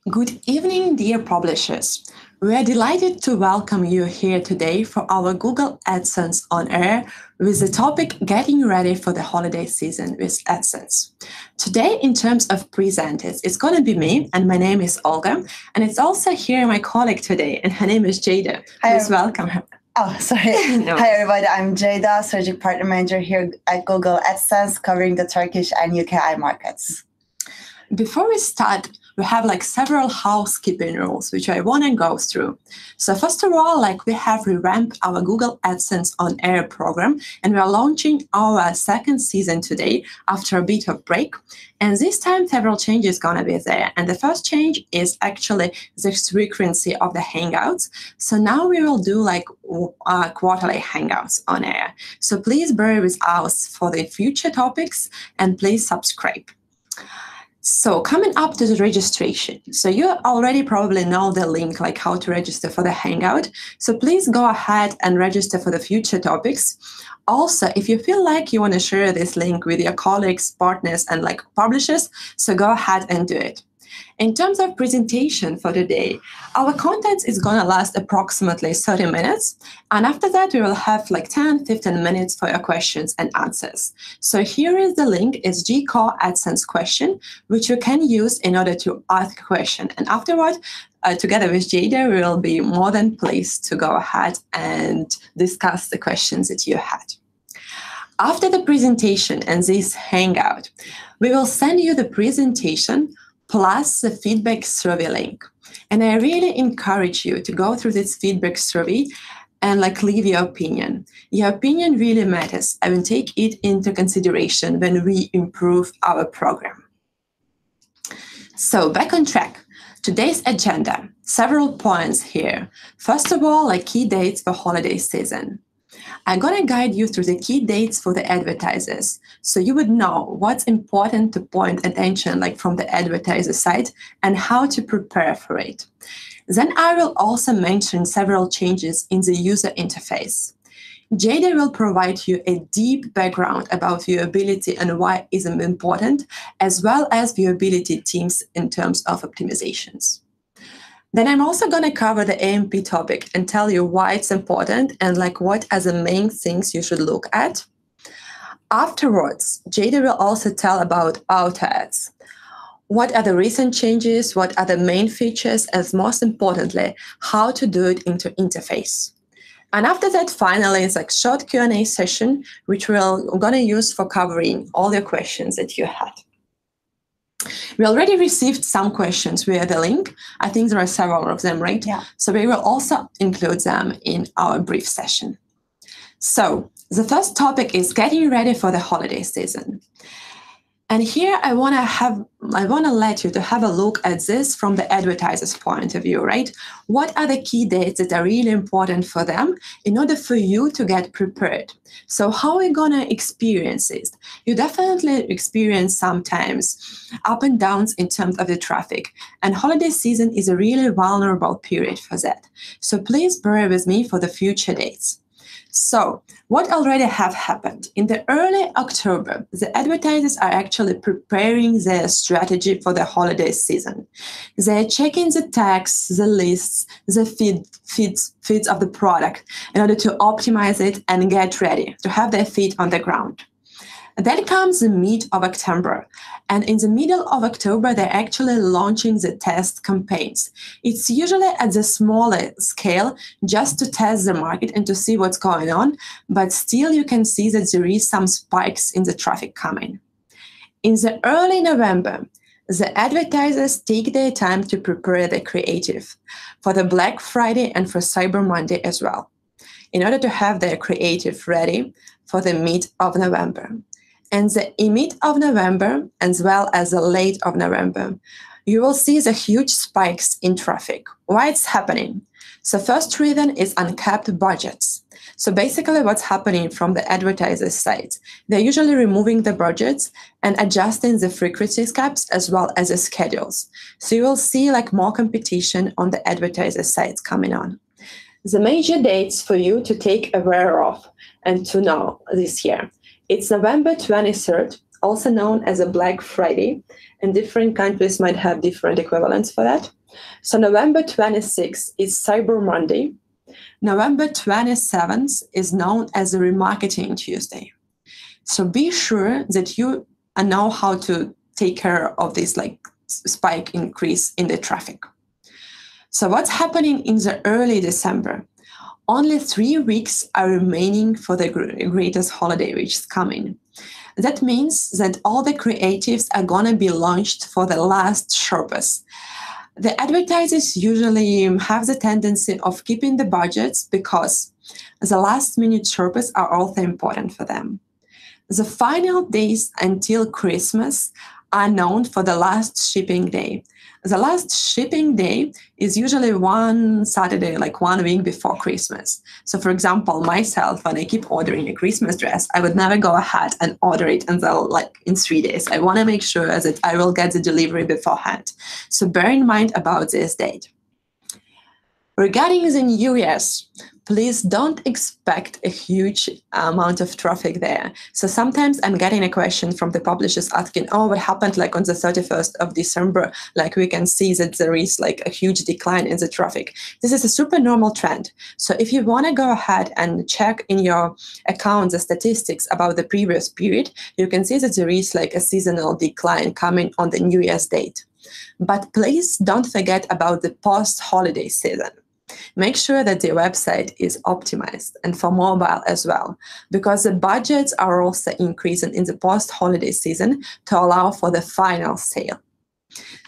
Good evening, dear publishers. We are delighted to welcome you here today for our Google AdSense on air with the topic Getting Ready for the Holiday Season with AdSense. Today, in terms of presenters, it's going to be me, and my name is Olga, and it's also here my colleague today, and her name is Jada. Please welcome her. Oh, sorry. No. Hi, everybody. I'm Jada, Strategic Partner Manager here at Google AdSense, covering the Turkish and UKI markets. Before we start, we have several housekeeping rules, which I want to go through. So first of all, we have revamped our Google AdSense on air program, and we are launching our second season today after a bit of break. And this time, several changes going to be there. And the first change is actually the frequency of the Hangouts. So now we will do quarterly Hangouts on air. So please bear with us for the future topics, and please subscribe. So coming up to the registration. So you already probably know the link, how to register for the Hangout. So please go ahead and register for the future topics. Also, if you feel like you want to share this link with your colleagues, partners, and publishers, so go ahead and do it. In terms of presentation for today, our content is going to last approximately 30 minutes. And after that, we will have 10-15 minutes for your questions and answers. So here is the link, is G-Core AdSense question, which you can use in order to ask a question. And afterward, together with Jada, we will be more than pleased to go ahead and discuss the questions that you had. After the presentation and this Hangout, we will send you the presentation plus the feedback survey link. And I really encourage you to go through this feedback survey and leave your opinion. Your opinion really matters. I will take it into consideration when we improve our program. So back on track. Today's agenda, several points here. First of all, key dates for holiday season. I'm going to guide you through the key dates for the advertisers, so you would know what's important to point attention from the advertiser side and how to prepare for it. Then I will also mention several changes in the user interface. Jada will provide you a deep background about viewability and why it is important, as well as viewability teams in terms of optimizations. Then I'm also going to cover the AMP topic and tell you why it's important and what are the main things you should look at. Afterwards, Jada will also tell about auto ads. What are the recent changes? What are the main features? And most importantly, how to do it into interface. And after that, finally, it's a short Q&A session, which we're going to use for covering all your questions that you had. We already received some questions via the link. I think there are several of them, right? Yeah. So we will also include them in our brief session. So the first topic is getting ready for the holiday season. And here I want to let you to have a look at this from the advertiser's point of view, right? What are the key dates that are really important for them in order for you to get prepared? So how are we going to experience this? You definitely experience sometimes up and downs in terms of the traffic. And holiday season is a really vulnerable period for that. So please bear with me for the future dates. So what already have happened? In the early October, the advertisers are actually preparing their strategy for the holiday season. They're checking the tags, the lists, the feeds of the product in order to optimize it and get ready to have their feet on the ground. Then comes the mid of October. And in the middle of October, they're actually launching the test campaigns. It's usually at the smaller scale just to test the market and to see what's going on. But still, you can see that there is some spikes in the traffic coming. In the early November, the advertisers take their time to prepare the creative for the Black Friday and for Cyber Monday as well, in order to have their creative ready for the mid of November. And the mid of November, as well as the late of November, you will see the huge spikes in traffic. Why it's happening? So first reason is uncapped budgets. So basically what's happening from the advertiser side, they're usually removing the budgets and adjusting the frequency caps as well as the schedules. So you will see more competition on the advertiser sides coming on. The major dates for you to take aware of and to know this year It's November 23rd, also known as a Black Friday, and different countries might have different equivalents for that. So November 26th is Cyber Monday. November 27th is known as a Remarketing Tuesday. So be sure that you know how to take care of this like spike increase in the traffic. So what's happening in the early December? Only 3 weeks are remaining for the greatest holiday which is coming. That means that all the creatives are gonna be launched for the last Sherpas. The advertisers usually have the tendency of keeping the budgets because the last minute Sherpas are also important for them. The final days until Christmas are known for the last shipping day. The last shipping day is usually one Saturday, like 1 week before Christmas. So for example, myself, when I keep ordering a Christmas dress, I would never go ahead and order it until like in 3 days. I want to make sure that I will get the delivery beforehand. So bear in mind about this date. Regarding the New Year's, please don't expect a huge amount of traffic there. So sometimes I'm getting a question from the publishers asking, oh, what happened like on the 31st of December? Like we can see that there is like a huge decline in the traffic. This is a super normal trend. So if you want to go ahead and check in your account the statistics about the previous period, you can see that there is like a seasonal decline coming on the New Year's date. But please don't forget about the post-holiday season. Make sure that the website is optimized and for mobile as well, because the budgets are also increasing in the post-holiday season to allow for the final sale.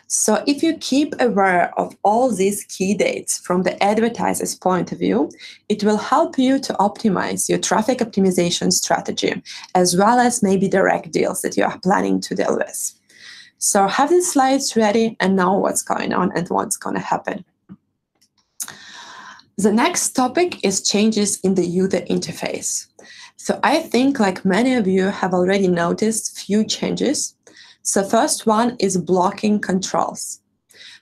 So if you keep aware of all these key dates from the advertiser's point of view, it will help you to optimize your traffic optimization strategy, as well as maybe direct deals that you are planning to deal with. So have the slides ready and know what's going on and what's going to happen. The next topic is changes in the user interface. So I think like many of you have already noticed few changes. So first one is blocking controls.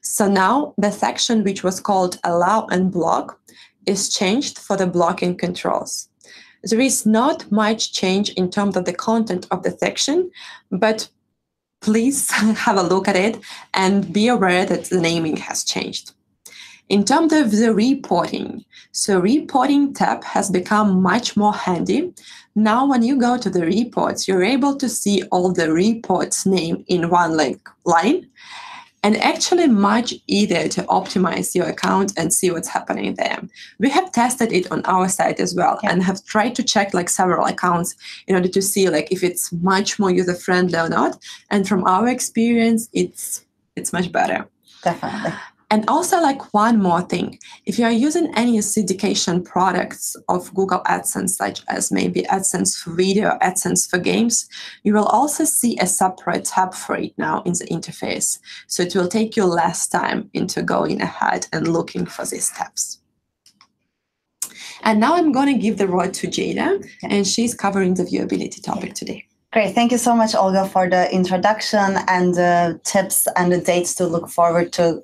So now the section which was called allow and block is changed for the blocking controls. There is not much change in terms of the content of the section, but please have a look at it and be aware that the naming has changed. In terms of the reporting, so reporting tab has become much more handy. Now, when you go to the reports, you're able to see all the reports name in one line, and actually much easier to optimize your account and see what's happening there. We have tested it on our site as well, and have tried to check like several accounts in order to see like if it's much more user-friendly or not. And from our experience, it's much better. Definitely. And also like one more thing, if you are using any syndication products of Google AdSense, such as maybe AdSense for video, AdSense for games, you will also see a separate tab for it now in the interface. So it will take you less time into going ahead and looking for these tabs. And now I'm going to give the word to Jada, and she's covering the viewability topic today. Great. Thank you so much, Olga, for the introduction and the tips and the dates to look forward to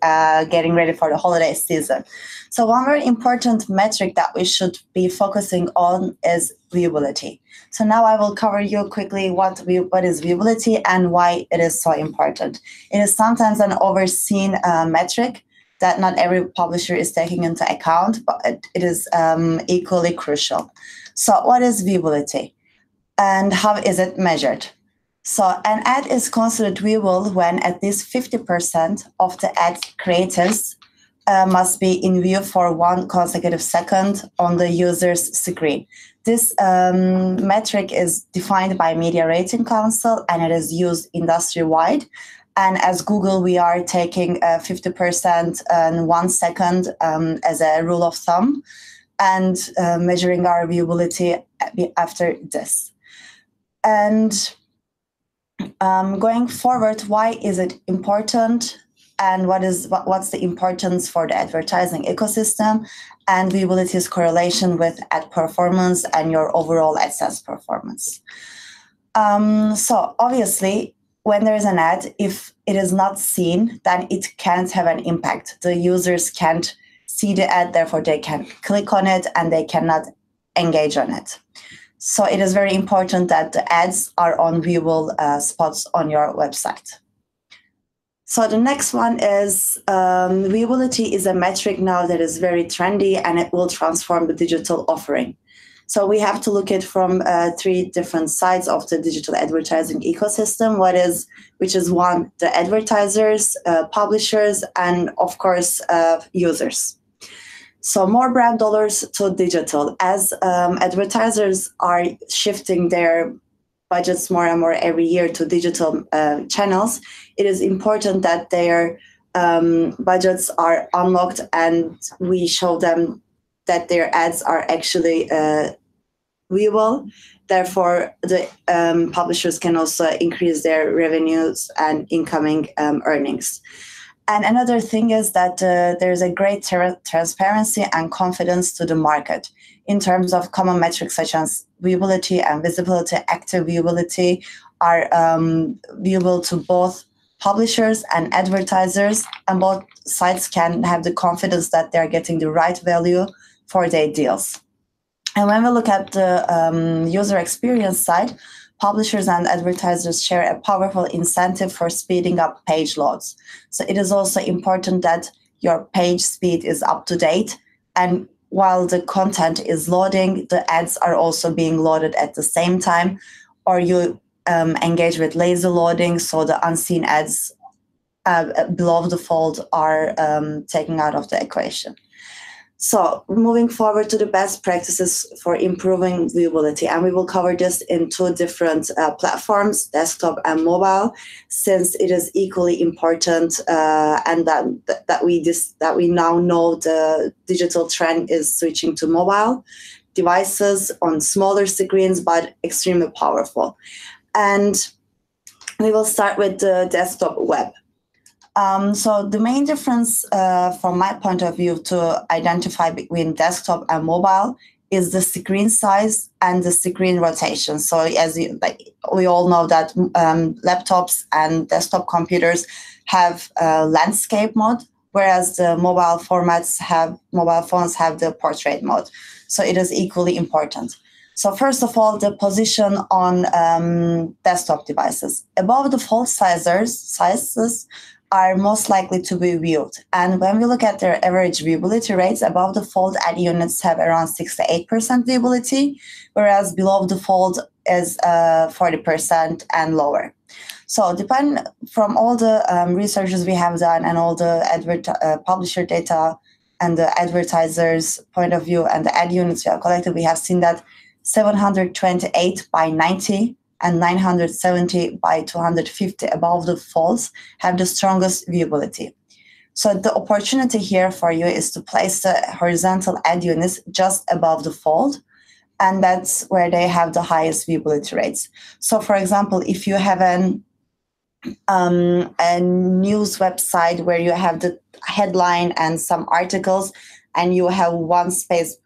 getting ready for the holiday season. So one very important metric that we should be focusing on is viewability. So now I will cover you quickly what is viewability and why it is so important. It is sometimes an overseen metric that not every publisher is taking into account, but it is equally crucial. So what is viewability? And how is it measured? So an ad is considered viewable when at least 50% of the ad creatives must be in view for 1 consecutive second on the user's screen. This metric is defined by Media Rating Council, and it is used industry-wide. And as Google, we are taking 50% and 1 second as a rule of thumb, and measuring our viewability after this. And going forward, why is it important, and what's the importance for the advertising ecosystem, and viewability's correlation with ad performance and your overall AdSense performance? So obviously, when there is an ad, if it is not seen, then it can't have an impact. The users can't see the ad, therefore they can click on it and they cannot engage on it. So it is very important that the ads are on viewable spots on your website. So the next one is viewability is a metric now that is very trendy, and it will transform the digital offering. So we have to look at from three different sides of the digital advertising ecosystem. Which is one, the advertisers, publishers, and of course, users. So more brand dollars to digital. As advertisers are shifting their budgets more and more every year to digital channels, it is important that their budgets are unlocked and we show them that their ads are actually viewable. Therefore, the publishers can also increase their revenues and incoming earnings. And another thing is that there's a great transparency and confidence to the market in terms of common metrics such as viewability and visibility. Active viewability are viewable to both publishers and advertisers, and both sides can have the confidence that they're getting the right value for their deals. And when we look at the user experience side, publishers and advertisers share a powerful incentive for speeding up page loads. So it is also important that your page speed is up to date. And while the content is loading, the ads are also being loaded at the same time, or you engage with lazy loading, so the unseen ads below the fold are taken out of the equation. So moving forward to the best practices for improving viewability, and we will cover this in two different platforms, desktop and mobile, since it is equally important, and that we now know the digital trend is switching to mobile devices on smaller screens, but extremely powerful. And we will start with the desktop web. So the main difference from my point of view to identify between desktop and mobile is the screen size and the screen rotation. So as we all know that laptops and desktop computers have landscape mode, whereas the mobile phones have the portrait mode. So it is equally important. So first of all, the position on desktop devices. Above the fold sizes are most likely to be viewed. And when we look at their average viewability rates, above the fold ad units have around 68% viewability, whereas below the fold is 40% and lower. So depending from all the researches we have done and all the publisher data and the advertisers' point of view and the ad units we have collected, we have seen that 728 by 90 and 970 by 250 above the folds have the strongest viewability. So the opportunity here for you is to place the horizontal ad units just above the fold, and that's where they have the highest viewability rates. So for example, if you have a news website where you have the headline and some articles, and you have one space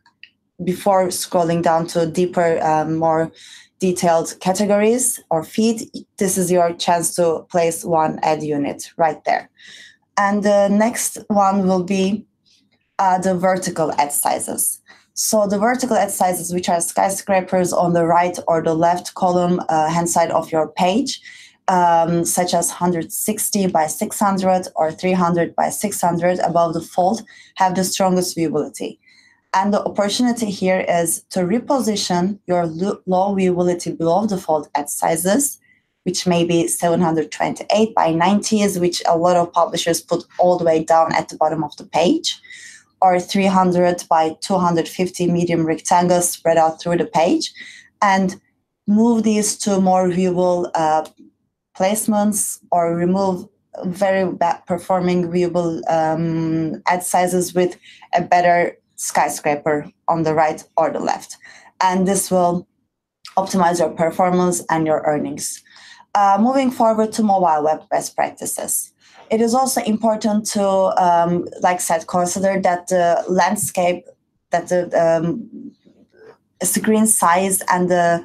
before scrolling down to deeper, more detailed categories or feed, this is your chance to place one ad unit right there. And the next one will be the vertical ad sizes. So the vertical ad sizes, which are skyscrapers on the right or the left column hand side of your page, such as 160 by 600 or 300 by 600 above the fold, have the strongest viewability. And the opportunity here is to reposition your low viewability below the fold ad sizes, which may be 728 by 90s, which a lot of publishers put all the way down at the bottom of the page, or 300 by 250 medium rectangles spread out through the page, and move these to more viewable placements, or remove very bad performing viewable ad sizes with a better skyscraper on the right or the left. And this will optimize your performance and your earnings. Moving forward to mobile web best practices. It is also important to, like I said, consider that the landscape, that the screen size and the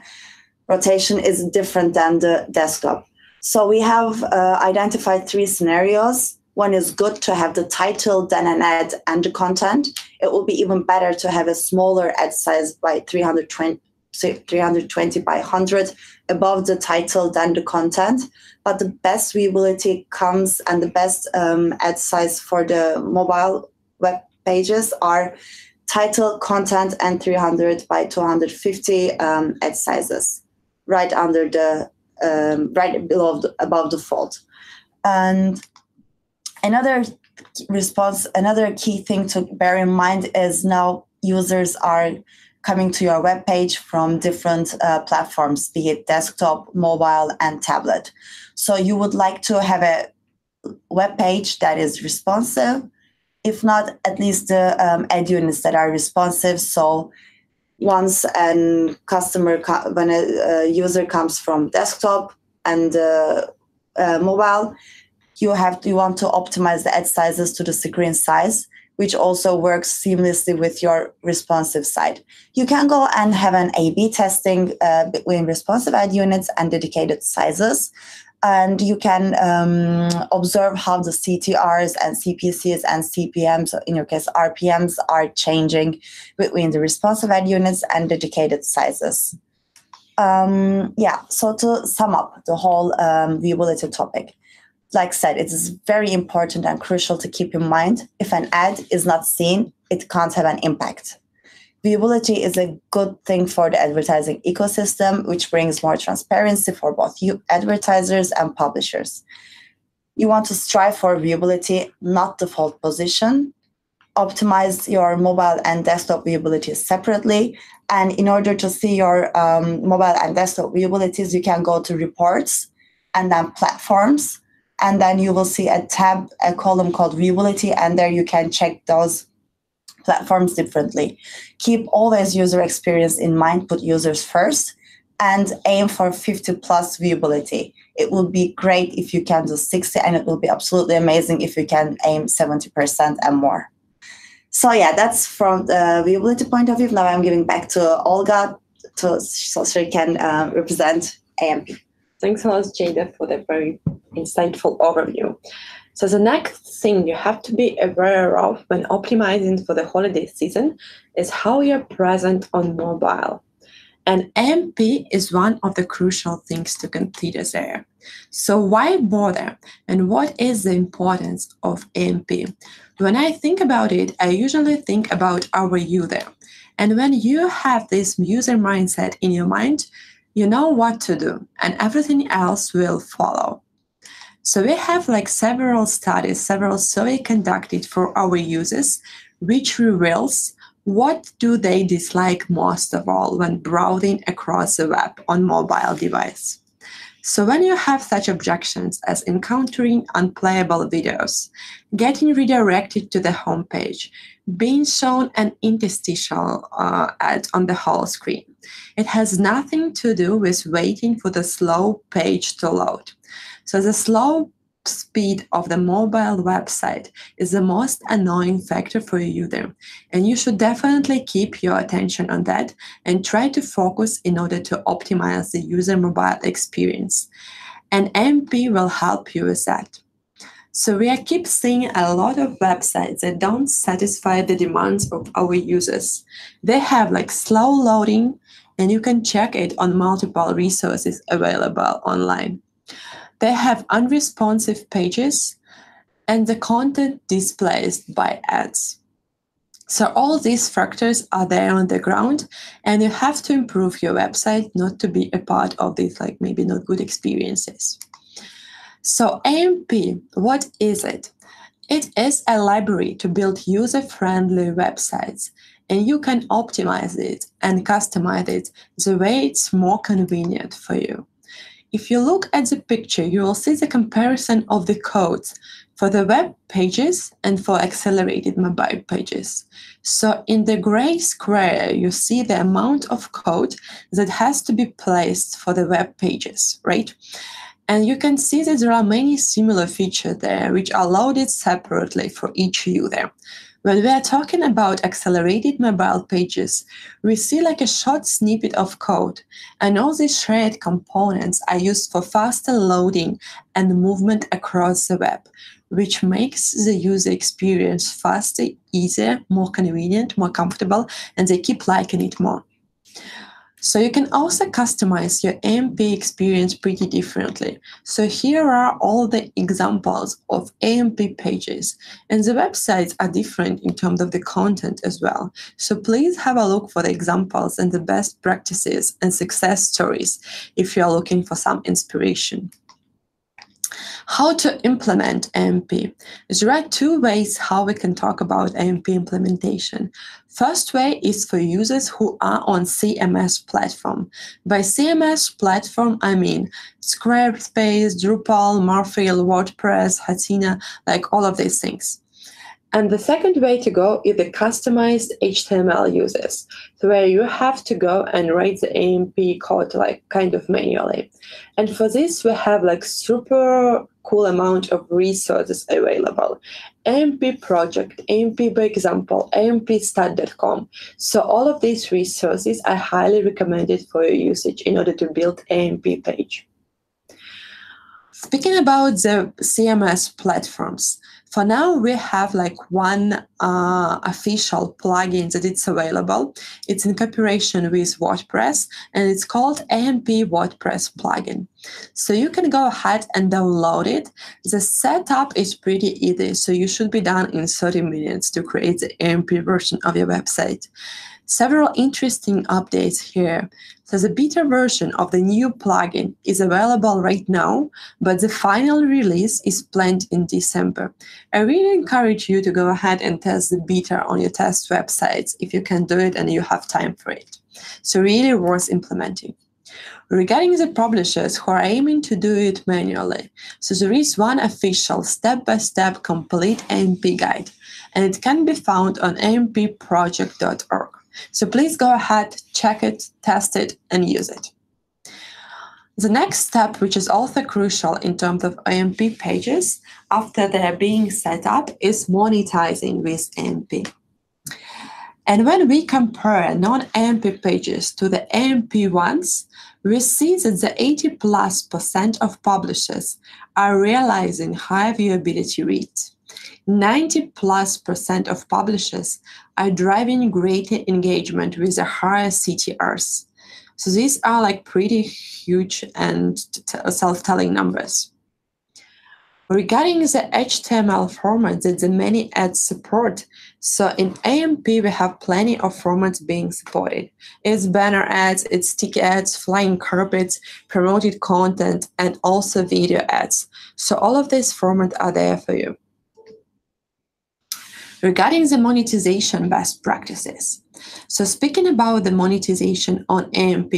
rotation is different than the desktop. So we have identified three scenarios. One is good to have the title, then an ad and the content. It will be even better to have a smaller ad size by 320 320 by 100 above the title than the content. But the best viewability comes, and the best ad size for the mobile web pages are title, content, and 300 by 250 ad sizes, right under the right below above the fold. And another key thing to bear in mind is now users are coming to your web page from different platforms, be it desktop, mobile, and tablet. So you would like to have a web page that is responsive, if not at least the ad units that are responsive. So once when a user comes from desktop and mobile, you want to optimize the ad sizes to the screen size, which also works seamlessly with your responsive side. You can go and have an A/B testing between responsive ad units and dedicated sizes. And you can observe how the CTRs and CPCs and CPMs, in your case RPMs, are changing between the responsive ad units and dedicated sizes. So to sum up the whole viewability topic, like I said, it is very important and crucial to keep in mind, if an ad is not seen, it can't have an impact. Viewability is a good thing for the advertising ecosystem, which brings more transparency for both you advertisers and publishers. You want to strive for viewability, not default position. Optimize your mobile and desktop viewability separately. And in order to see your mobile and desktop viewabilities, you can go to reports and then platforms. And then you will see a column called viewability, and there you can check those platforms differently. Keep always user experience in mind, put users first, and aim for 50 plus viewability. It will be great if you can do 60, and it will be absolutely amazing if you can aim 70% and more. So yeah, that's from the viewability point of view. Now I'm giving back to Olga so she can represent AMP. Thanks a lot, Jada, for the very insightful overview. So the next thing you have to be aware of when optimizing for the holiday season is how you're present on mobile. And AMP is one of the crucial things to consider there. So why bother? And what is the importance of AMP? When I think about it, I usually think about our user. And when you have this user mindset in your mind, you know what to do, and everything else will follow. So we have several surveys conducted for our users, which reveals what do they dislike most of all when browsing across the web on mobile device. So when you have such objections as encountering unplayable videos, getting redirected to the homepage, being shown an interstitial ad on the whole screen, it has nothing to do with waiting for the slow page to load. So the slow speed of the mobile website is the most annoying factor for a user, and you should definitely keep your attention on that and try to focus in order to optimize the user mobile experience. And AMP will help you with that. So we keep seeing a lot of websites that don't satisfy the demands of our users. They have slow loading, and you can check it on multiple resources available online. They have unresponsive pages, and the content displaced by ads. So all these factors are there on the ground, and you have to improve your website not to be a part of these maybe not good experiences. So AMP, what is it? It is a library to build user-friendly websites, and you can optimize it and customize it the way it's more convenient for you. If you look at the picture, you will see the comparison of the codes for the web pages and for accelerated mobile pages. So in the gray square, you see the amount of code that has to be placed for the web pages, right? And you can see that there are many similar features there which are loaded separately for each user. When we are talking about accelerated mobile pages, we see a short snippet of code, and all these shared components are used for faster loading and movement across the web, which makes the user experience faster, easier, more convenient, more comfortable, and they keep liking it more. So you can also customize your AMP experience pretty differently. So here are all the examples of AMP pages, and the websites are different in terms of the content as well. So please have a look for the examples and the best practices and success stories if you are looking for some inspiration. How to implement AMP? There are two ways how we can talk about AMP implementation. First way is for users who are on CMS platform. By CMS platform, I mean Squarespace, Drupal, Marfil, WordPress, Hatina, like all of these things. And the second way to go is the customized HTML users, where you have to go and write the AMP code like kind of manually. And for this, we have like super cool amount of resources available. AMP project, AMP by example, ampstat.com. So all of these resources are highly recommended for your usage in order to build AMP page. Speaking about the CMS platforms, for now we have like one official plugin that it's available. It's in cooperation with WordPress, and it's called AMP WordPress plugin. So you can go ahead and download it. The setup is pretty easy, so you should be done in 30 minutes to create the AMP version of your website. Several interesting updates here. So the beta version of the new plugin is available right now, but the final release is planned in December. I really encourage you to go ahead and test the beta on your test websites if you can do it and you have time for it. So really worth implementing. Regarding the publishers who are aiming to do it manually, so there is one official step-by-step complete AMP guide, and it can be found on ampproject.org. So please go ahead, check it, test it, and use it. The next step, which is also crucial in terms of AMP pages, after they're being set up, is monetizing with AMP. And when we compare non-AMP pages to the AMP ones, we see that the 80+% of publishers are realizing high viewability rates. 90+% of publishers are driving greater engagement with the higher CTRs. So these are like pretty huge and self-telling numbers. Regarding the HTML format that the many ads support, so in AMP we have plenty of formats being supported. It's banner ads, it's stick ads, flying carpets, promoted content, and also video ads. So all of these formats are there for you. Regarding the monetization best practices. So speaking about the monetization on AMP,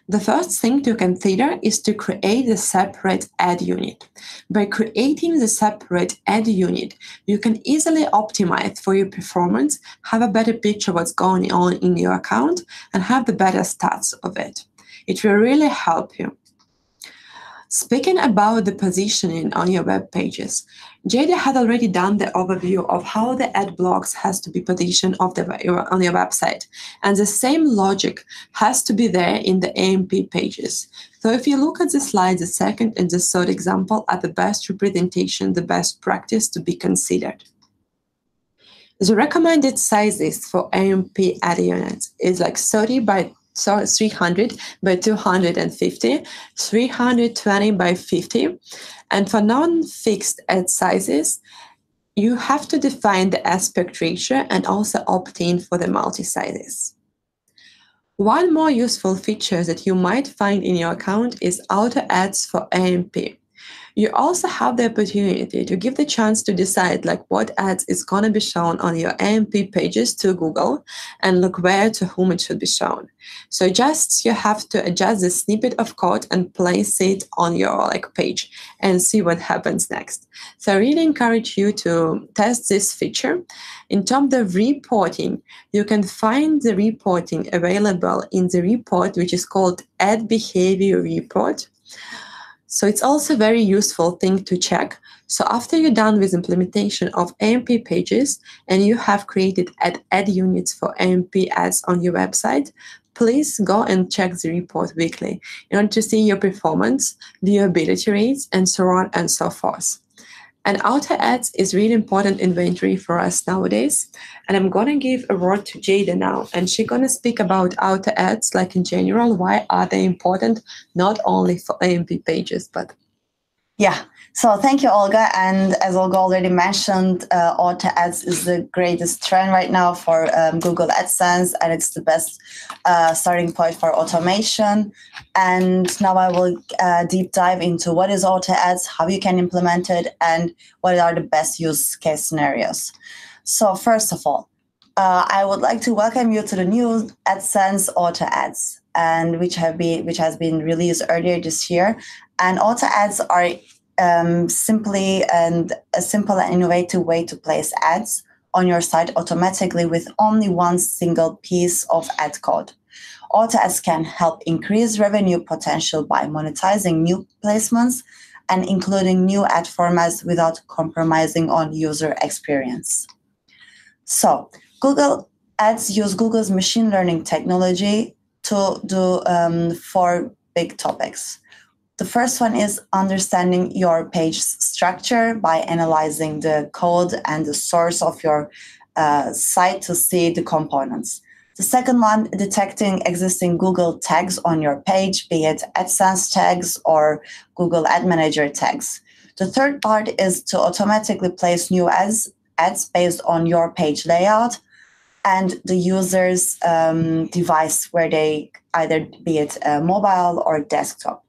the first thing to consider is to create a separate ad unit. By creating the separate ad unit, you can easily optimize for your performance, have a better picture of what's going on in your account, and have the better stats of it. It will really help you. Speaking about the positioning on your web pages, Jada had already done the overview of how the ad blocks has to be positioned on your website, and the same logic has to be there in the AMP pages. So if you look at the slide, the second and the third example are the best representation, the best practice to be considered. The recommended sizes for AMP ad units is like 30 by 300 by 250, 320 by 50. And for non-fixed ad sizes, you have to define the aspect ratio and also opt in for the multi-sizes. One more useful feature that you might find in your account is auto ads for AMP. You also have the opportunity to give the chance to decide like what ads is going to be shown on your AMP pages to Google and look where to whom it should be shown. So just you have to adjust the snippet of code and place it on your page and see what happens next. So I really encourage you to test this feature. In terms of reporting, you can find the reporting available in the report, which is called Ad Behavior Report. So it's also a very useful thing to check. So after you're done with implementation of AMP pages and you have created ad units for AMP ads on your website, please go and check the report weekly in order to see your performance, viewability rates, and so on and so forth. And auto ads is really important inventory for us nowadays. And I'm going to give a word to Jada now, and she's going to speak about auto ads, like in general, why are they important, not only for AMP pages, but yeah. So thank you, Olga. And as Olga already mentioned, auto ads is the greatest trend right now for Google AdSense, and it's the best starting point for automation. And now I will deep dive into what is auto ads, how you can implement it, and what are the best use case scenarios. So first of all, I would like to welcome you to the new AdSense auto ads, and which has been released earlier this year. And auto ads are simply and a simple and innovative way to place ads on your site automatically with only one single piece of ad code. Auto ads can help increase revenue potential by monetizing new placements and including new ad formats without compromising on user experience. So Google Ads use Google's machine learning technology to do 4 big topics. The first one is understanding your page structure by analyzing the code and the source of your site to see the components. The second one, detecting existing Google tags on your page, be it AdSense tags or Google Ad Manager tags. The third part is to automatically place new ads based on your page layout and the user's device, where they either be it mobile or desktop.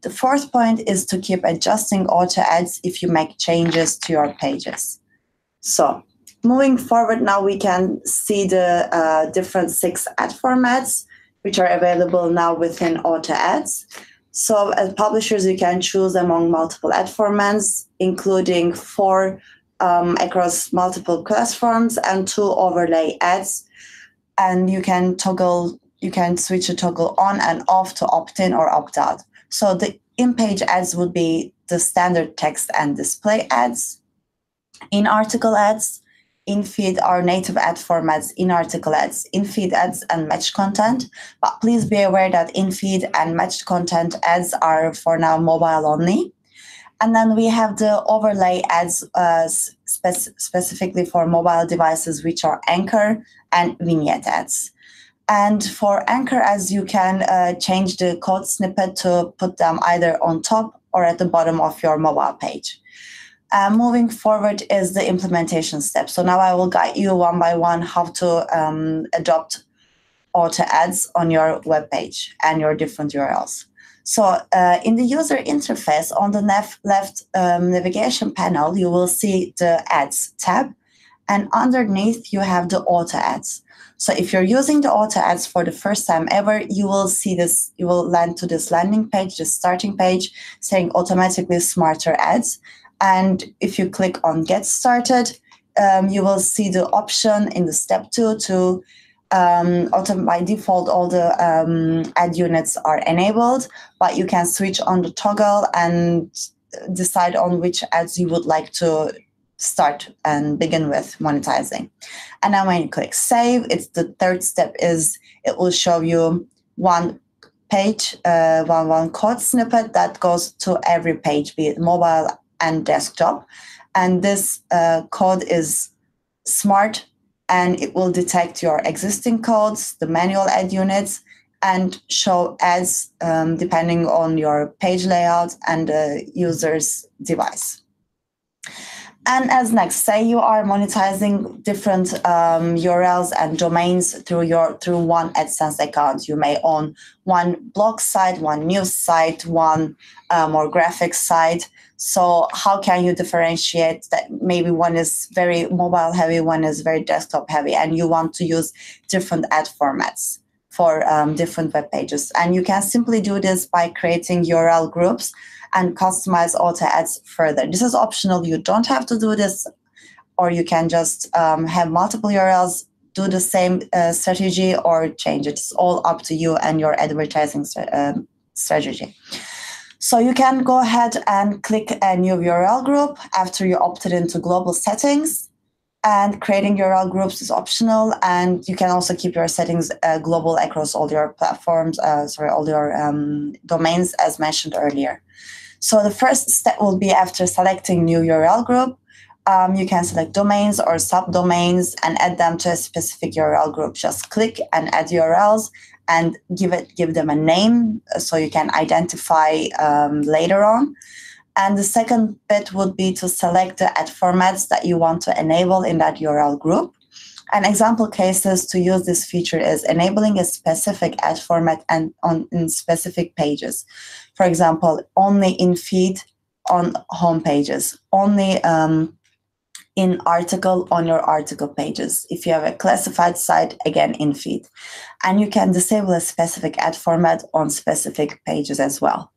The fourth point is to keep adjusting auto ads if you make changes to your pages. So moving forward, now we can see the different 6 ad formats which are available now within auto ads. So as publishers, you can choose among multiple ad formats, including 4 across multiple platforms and 2 overlay ads. And you can switch a toggle on and off to opt in or opt out. So the in-page ads would be the standard text and display ads. In-article ads, in-feed are native ad formats, in-article ads, in-feed ads, and matched content. But please be aware that in-feed and matched content ads are for now mobile only. And then we have the overlay ads specifically for mobile devices, which are anchor and vignette ads. And for anchor ads, you can change the code snippet to put them either on top or at the bottom of your mobile page. Moving forward is the implementation step. So now I will guide you one by one how to adopt auto ads on your web page and your different URLs. So in the user interface on the left navigation panel, you will see the Ads tab, and underneath you have the auto ads. So if you're using the auto ads for the first time ever, you will see this, you will land to this landing page, the starting page saying automatically smarter ads. And if you click on get started, you will see the option in the step 2 to by default, all the ad units are enabled, but you can switch on the toggle and decide on which ads you would like to start and begin with monetizing. And then when you click save, it's the third step is it will show you one page, one code snippet that goes to every page, be it mobile and desktop. And this code is smart, and it will detect your existing codes, the manual ad units, and show ads depending on your page layout and the user's device. And as next, say you are monetizing different URLs and domains through one AdSense account. You may own one blog site, one news site, one more graphic site. So how can you differentiate that? Maybe one is very mobile heavy, one is very desktop heavy, and you want to use different ad formats for different web pages. And you can simply do this by creating URL groups and customize auto ads further. This is optional. You don't have to do this, or you can just have multiple URLs, do the same strategy, or change it. It's all up to you and your advertising strategy. So you can go ahead and click a new URL group after you opted into global settings. And creating URL groups is optional, and you can also keep your settings global across all your platforms, all your domains, as mentioned earlier. So the first step will be after selecting new URL group. You can select domains or subdomains and add them to a specific URL group. Just click and add URLs and give them a name so you can identify later on. And the second bit would be to select the ad formats that you want to enable in that URL group. An example cases to use this feature is enabling a specific ad format and in specific pages. For example, only in feed on home pages, only in article on your article pages. If you have a classified site, again in feed. And you can disable a specific ad format on specific pages as well.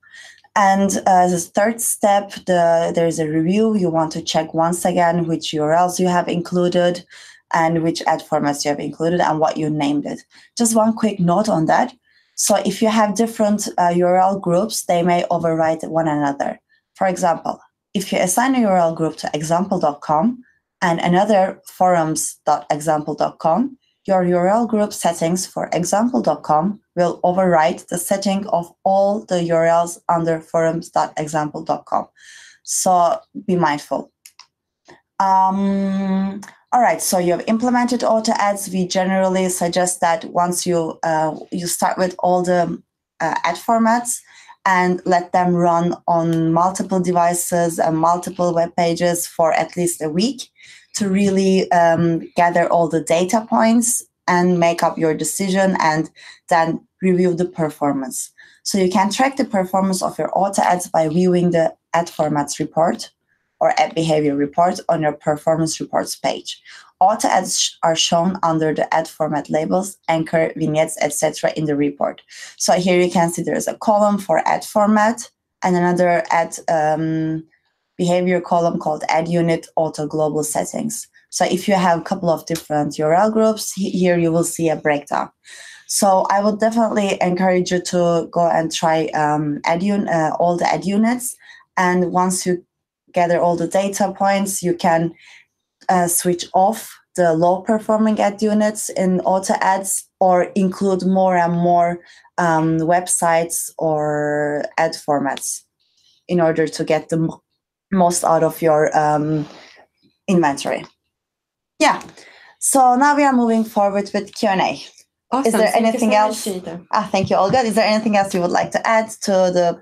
And as a third step, there's a review. You want to check once again which URLs you have included and which ad formats you have included and what you named it. Just one quick note on that. So if you have different URL groups, they may override one another. For example, if you assign a URL group to example.com and another forums.example.com, your URL group settings for example.com will override the setting of all the URLs under forums.example.com. So be mindful. All right, so you have implemented auto ads. We generally suggest that once you start with all the ad formats and let them run on multiple devices and multiple web pages for at least a week to really gather all the data points and make up your decision and then review the performance. So you can track the performance of your auto ads by viewing the ad formats report or ad behavior report on your performance reports page. Auto ads are shown under the ad format labels, anchor, vignettes, etc. in the report. So here you can see there's a column for ad format and another ad behavior column called ad unit auto global settings. So if you have a couple of different URL groups, here you will see a breakdown. So I would definitely encourage you to go and try all the ad units. And once you gather all the data points, you can switch off the low performing ad units in auto ads or include more and more websites or ad formats in order to get the most out of your inventory. Yeah, so now we are moving forward with Q&A. Awesome. Is there anything else? Thank you, Olga. Is there anything else you would like to add to the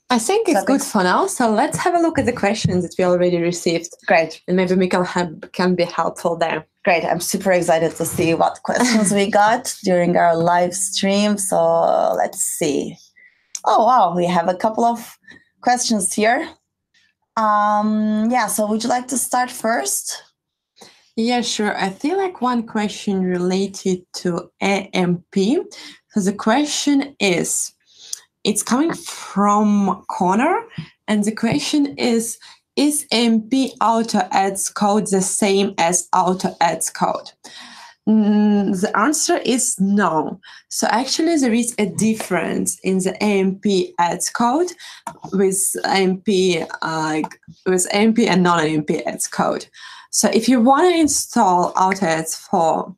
I think it's good for now. So let's have a look at the questions that we already received. Great. And maybe we can be helpful there. Great. I'm super excited to see what questions we got during our live stream. So let's see. Oh, wow. We have a couple of questions here. So would you like to start first? Yeah, sure. I feel like one question related to AMP. So the question is, it's coming from Connor, and the question is AMP auto ads code the same as auto ads code? The answer is no. So actually there is a difference in the AMP ads code with AMP and non-AMP ads code. So if you want to install auto ads for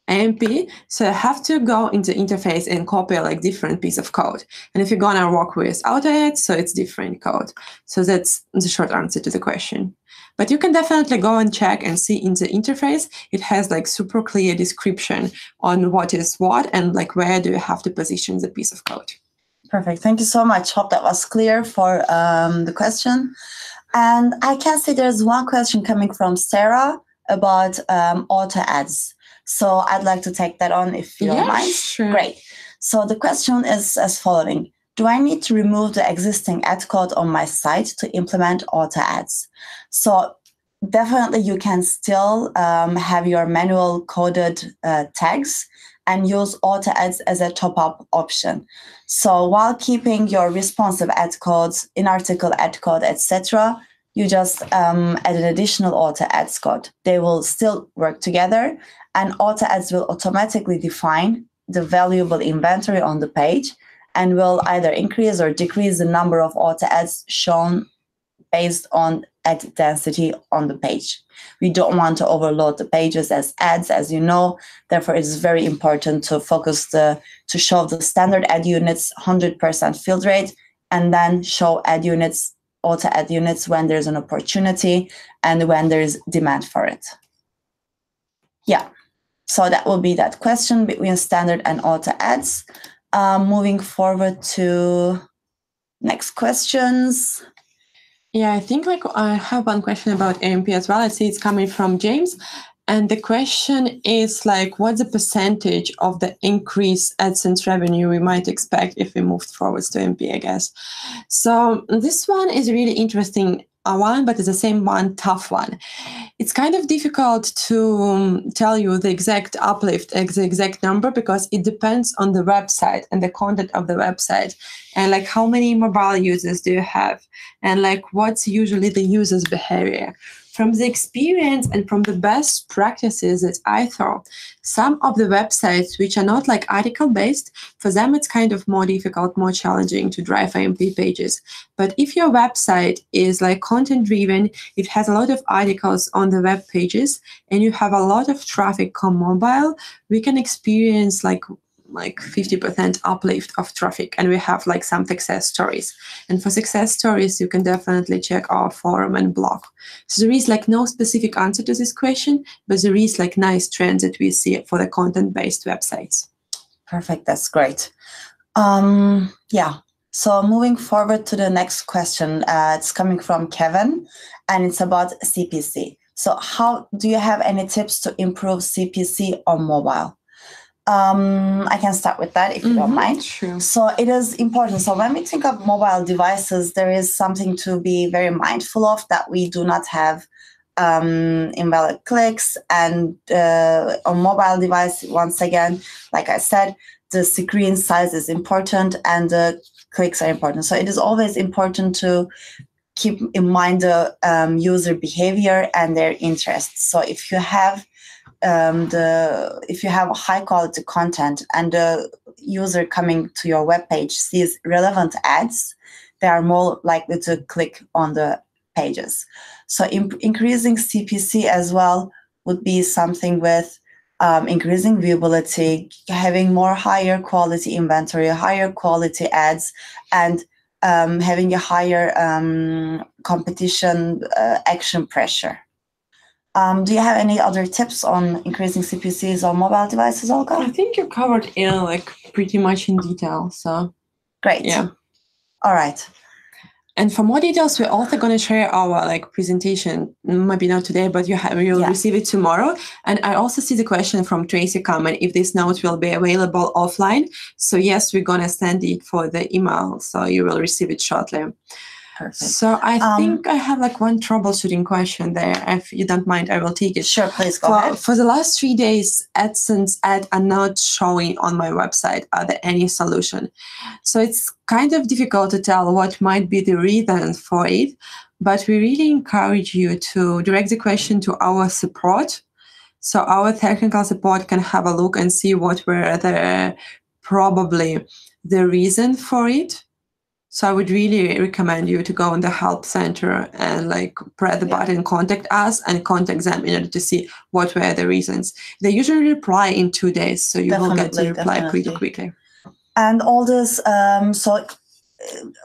AMP, so you have to go into interface and copy like different piece of code. And if you're gonna work with auto ads, so it's different code. So that's the short answer to the question. But you can definitely go and check and see in the interface, it has like super clear description on what is what and like where do you have to position the piece of code. Perfect. Thank you so much. Hope that was clear for the question. And I can see there's one question coming from Sarah about auto ads. So I'd like to take that on if you don't mind. Sure. Great. So the question is as following. Do I need to remove the existing ad code on my site to implement auto ads? So definitely you can still have your manual coded tags and use auto ads as a top-up option. So while keeping your responsive ad codes, in-article ad code, etc., you just add an additional auto ads code. They will still work together, and auto ads will automatically define the valuable inventory on the page and will either increase or decrease the number of auto ads shown based on ad density on the page. We don't want to overload the pages as ads, as you know. Therefore, it is very important to focus to show the standard ad units 100% fill rate and then show ad units auto ad units when there's an opportunity and when there's demand for it. Yeah, so that will be that question between standard and auto ads. Moving forward to next questions. Yeah, I think like I have one question about AMP as well. I see it's coming from James. And the question is like, what's the percentage of the increased AdSense revenue we might expect if we moved forwards to AMP, I guess. So this one is really interesting one, but it's the same one, tough one. It's kind of difficult to tell you the exact uplift, the exact number, because it depends on the website and the content of the website, and like how many mobile users do you have, and like what's usually the user's behavior. From the experience and from the best practices that I thought, some of the websites which are not like article based, for them it's kind of more difficult, more challenging to drive AMP pages. But if your website is like content driven, it has a lot of articles on the web pages, and you have a lot of traffic on mobile, we can experience like 50% uplift of traffic, and we have like some success stories. And for success stories, you can definitely check our forum and blog. So there is like no specific answer to this question, but there is like nice trends that we see for the content-based websites. Perfect, that's great. Yeah, so moving forward to the next question, it's coming from Kevin, and it's about CPC. So how do you have any tips to improve CPC on mobile? I can start with that if you don't mind. Sure. So it is important. So when we think of mobile devices, there is something to be very mindful of, that we do not have invalid clicks. And on mobile device, once again, like I said, the screen size is important and the clicks are important. So it is always important to keep in mind the user behavior and their interests. So if you have high quality content and the user coming to your webpage sees relevant ads, they are more likely to click on the pages. So increasing CPC as well would be something with increasing viewability, having more higher quality inventory, higher quality ads, and having a higher competition action pressure. Do you have any other tips on increasing CPCs on mobile devices, Olga? I think you covered it like pretty much in detail. So great. Yeah. All right. And for more details, we're also going to share our like presentation, maybe not today, but you'll receive it tomorrow. And I also see the question from Tracy comment if this note will be available offline. So yes, we're going to send it for the email, so you will receive it shortly. Perfect. So I think I have like one troubleshooting question there. If you don't mind, I will take it. Sure, please go ahead. For the last 3 days, AdSense ads are not showing on my website. Are there any solution? So it's kind of difficult to tell what might be the reason for it, but we really encourage you to direct the question to our support. So our technical support can have a look and see what were probably the reason for it. So I would really recommend you to go in the help center and like press the button, contact us, and contact them in order to see what were the reasons. They usually reply in 2 days, so you will get the reply pretty quickly. And all this, so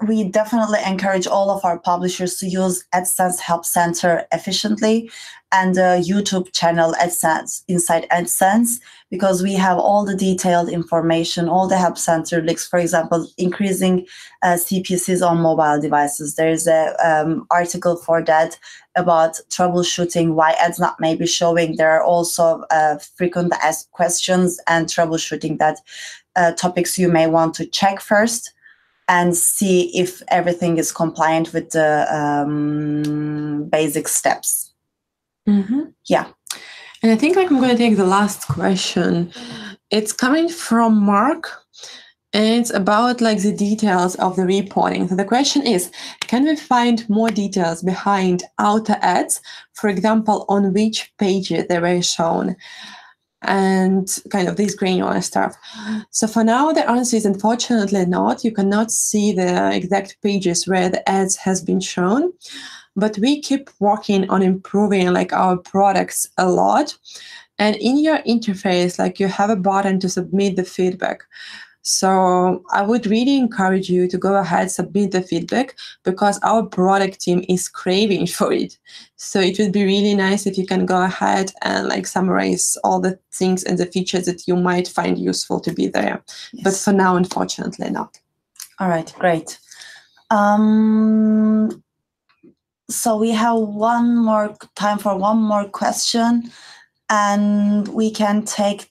we definitely encourage all of our publishers to use AdSense Help Center efficiently, and the YouTube channel AdSense Inside AdSense, because we have all the detailed information, all the Help Center links. For example, increasing CPCs on mobile devices. There's a article for that about troubleshooting why ads not maybe showing. There are also frequent asked questions and troubleshooting that topics you may want to check first and see if everything is compliant with the basic steps. Yeah. And I think like I'm going to take the last question. It's coming from Mark, and it's about like the details of the reporting. So the question is, can we find more details behind outer ads, for example, on which pages they were shown? And kind of this granular stuff. So for now, the answer is unfortunately not. You cannot see the exact pages where the ads has been shown, but we keep working on improving like our products a lot. And in your interface, like you have a button to submit the feedback. So I would really encourage you to go ahead, submit the feedback, because our product team is craving for it. So it would be really nice if you can go ahead and like summarize all the things and the features that you might find useful to be there. Yes. But for now, unfortunately, not. All right, great. So we have time for one more question, and we can take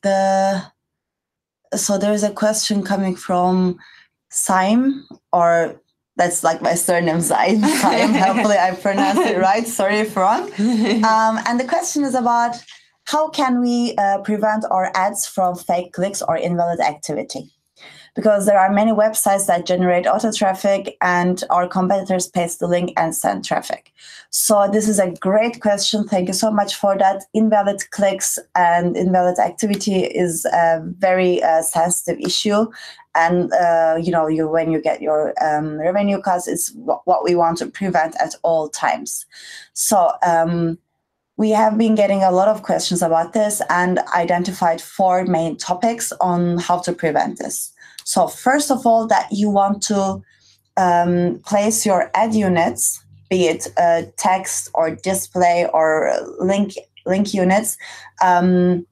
so there's a question coming from Saim, or that's like my surname, Saim. Hopefully I pronounced it right. Sorry if wrong. And the question is about how can we prevent our ads from fake clicks or invalid activity? Because there are many websites that generate auto traffic and our competitors paste the link and send traffic. So this is a great question. Thank you so much for that. Invalid clicks and invalid activity is a very sensitive issue. And, when you get your revenue cuts, it's what we want to prevent at all times. So we have been getting a lot of questions about this and identified 4 main topics on how to prevent this. So first of all, that you want to place your ad units, be it text or display or link units, a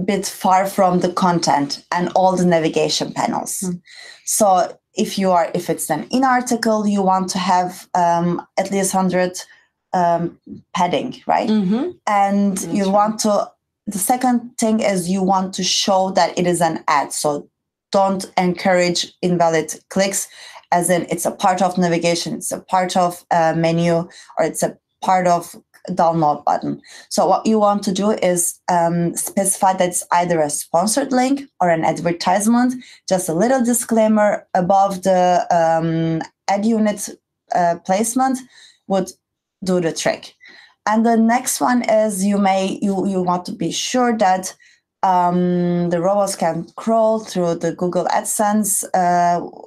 bit far from the content and all the navigation panels. So if it's an in-article, you want to have at least 100 padding, right? And that's you want to. The second thing is you want to show that it is an ad. So don't encourage invalid clicks, as in it's a part of navigation, it's a part of menu, or it's a part of download button. So what you want to do is specify that it's either a sponsored link or an advertisement. Just a little disclaimer above the ad unit placement would do the trick. And the next one is you want to be sure that the robots can crawl through the Google AdSense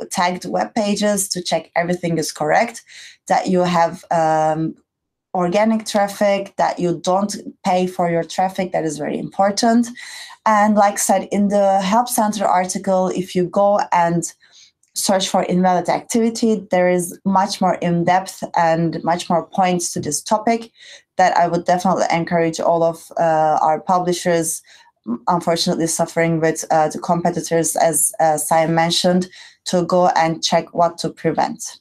tagged web pages to check everything is correct, that you have organic traffic, that you don't pay for your traffic. That is very important. And like I said, in the Help Center article, if you go and search for invalid activity, there is much more in-depth and much more points to this topic that I would definitely encourage all of our publishers, unfortunately suffering with the competitors, as Simon mentioned, to go and check what to prevent.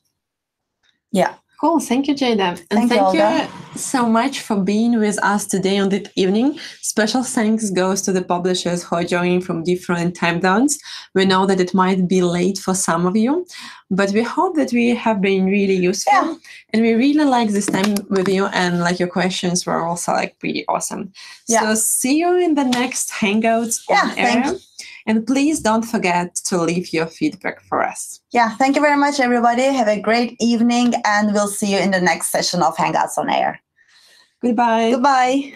Yeah. Cool. Thank you, Jada. And thank you so much for being with us today on this evening. Special thanks goes to the publishers who are joining from different time zones. We know that it might be late for some of you, but we hope that we have been really useful. Yeah. And we really like this time with you, and like your questions were also like pretty awesome. Yeah. So see you in the next Hangouts on air. And please don't forget to leave your feedback for us. Yeah, thank you very much, everybody. Have a great evening, and we'll see you in the next session of Hangouts on Air. Goodbye. Goodbye.